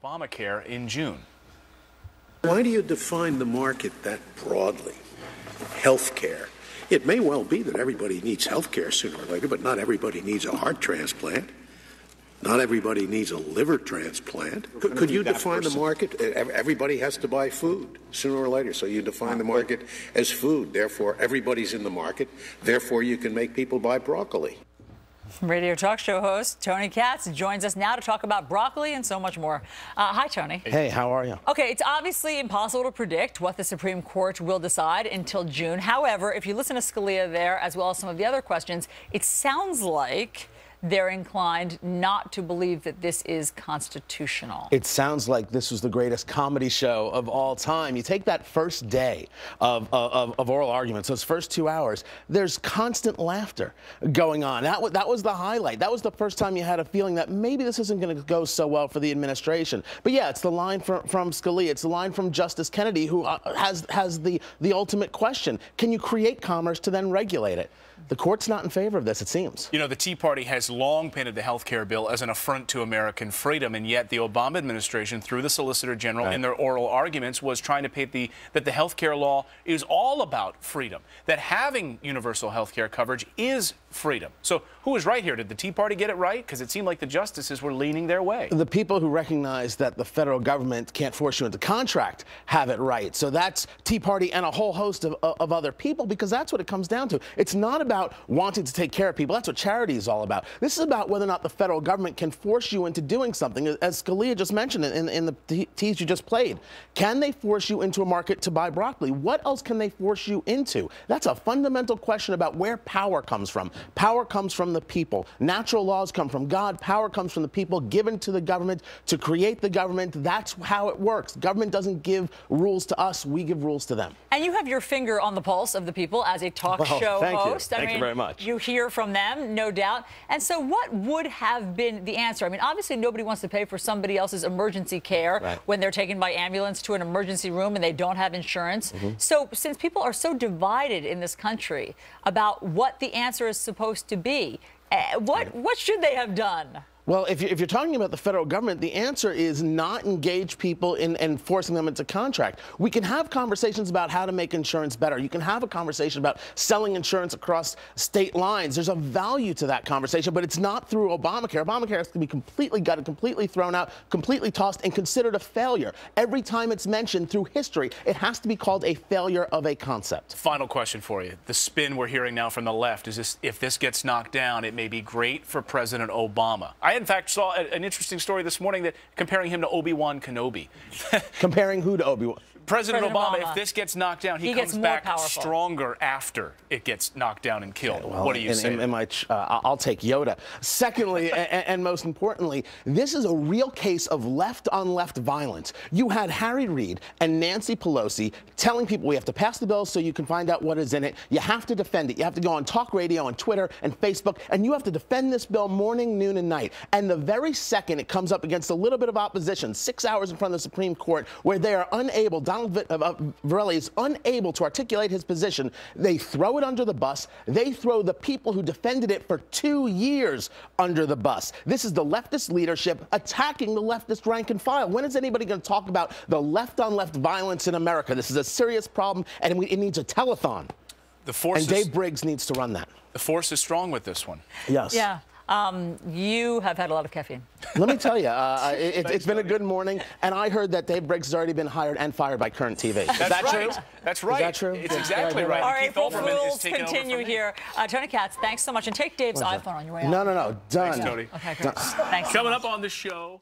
Obamacare in June. Why do you define the market that broadly? Healthcare. It may well be that everybody needs healthcare sooner or later, but not everybody needs a heart transplant. Not everybody needs a liver transplant. Could you define the market? Everybody has to buy food sooner or later. So you define the market as food. Therefore, everybody's in the market. Therefore, you can make people buy broccoli. Radio talk show host Tony Katz joins us now to talk about broccoli and so much more. Hi, Tony. Hey, how are you? Okay, it's obviously impossible to predict what the Supreme Court will decide until June. However, if you listen to Scalia there, as well as some of the other questions, it sounds like they're inclined not to believe that this is constitutional. It sounds like this was the greatest comedy show of all time. You take that first day of oral arguments, those first 2 hours, there's constant laughter going on. That was the highlight. That was the first time you had a feeling that maybe this isn't going to go so well for the administration. But yeah, it's the line from Scalia. It's the line from Justice Kennedy, who has the ultimate question. Can you create commerce to then regulate it? The court's not in favor of this, it seems. You know, the Tea Party has long painted the health care bill as an affront to American freedom, and yet the Obama administration, through the Solicitor General in their oral arguments, was trying to paint that the health care law is all about freedom, that having universal health care coverage is freedom. So who was right here? Did the Tea Party get it right? Because it seemed like the justices were leaning their way. The people who recognize that the federal government can't force you into contract have it right. So that's Tea Party and a whole host of other people, because that's what it comes down to. It's not about wanting to take care of people. That's what charity is all about. This is about whether or not the federal government can force you into doing something. As Scalia just mentioned in the tease you just played, can they force you into a market to buy broccoli? What else can they force you into? That's a fundamental question about where power comes from. Power comes from the people. Natural laws come from God. Power comes from the people, given to the government to create the government. That's how it works. Government doesn't give rules to us. We give rules to them. And you have your finger on the pulse of the people as a talk show host. Thank you very much. You hear from them, no doubt. And so what would have been the answer? I mean, obviously nobody wants to pay for somebody else's emergency care when they're taken by ambulance to an emergency room and they don't have insurance. So since people are so divided in this country about what the answer is supposed to be, what should they have done? Well, if you're talking about the federal government, the answer is not engage people in forcing them into contract. We can have conversations about how to make insurance better. You can have a conversation about selling insurance across state lines. There's a value to that conversation, but it's not through Obamacare. Obamacare has to be completely gutted, completely thrown out, completely tossed, and considered a failure. Every time it's mentioned through history, it has to be called a failure of a concept. Final question for you. The spin we're hearing now from the left is if this gets knocked down, it may be great for President Obama. I, in fact, saw an interesting story this morning that comparing him to Obi-Wan Kenobi. Comparing who to Obi-Wan? President Obama, if this gets knocked down, he comes back powerful. Stronger after it gets knocked down and killed. Well, what do you say? I'll take Yoda. Secondly, and most importantly, this is a real case of left-on-left violence. You had Harry Reid and Nancy Pelosi telling people we have to pass the bill so you can find out what is in it. You have to defend it. You have to go on talk radio, on Twitter, and Facebook, and you have to defend this bill morning, noon, and night. And the very second it comes up against a little bit of opposition, 6 hours in front of the Supreme Court, where they are unable, Donald Verrilli is unable to articulate his position, they throw it under the bus. They throw the people who defended it for 2 years under the bus. This is the leftist leadership attacking the leftist rank and file. When is anybody going to talk about the left-on-left violence in America? This is a serious problem, and it needs a telethon. And Dave Briggs needs to run that. The force is strong with this one. Yes. Yeah. You have had a lot of caffeine. Let me tell you, it's been a good morning, and I heard that Dave Briggs has already been hired and fired by Current TV. Is that true? That's right. Is that true? It's exactly right. All right, rules continue here. Tony Katz, thanks so much. And take Dave's iPhone on your way out. No. Done. Thanks, Tony. Okay, great. Thanks. Coming up on the show.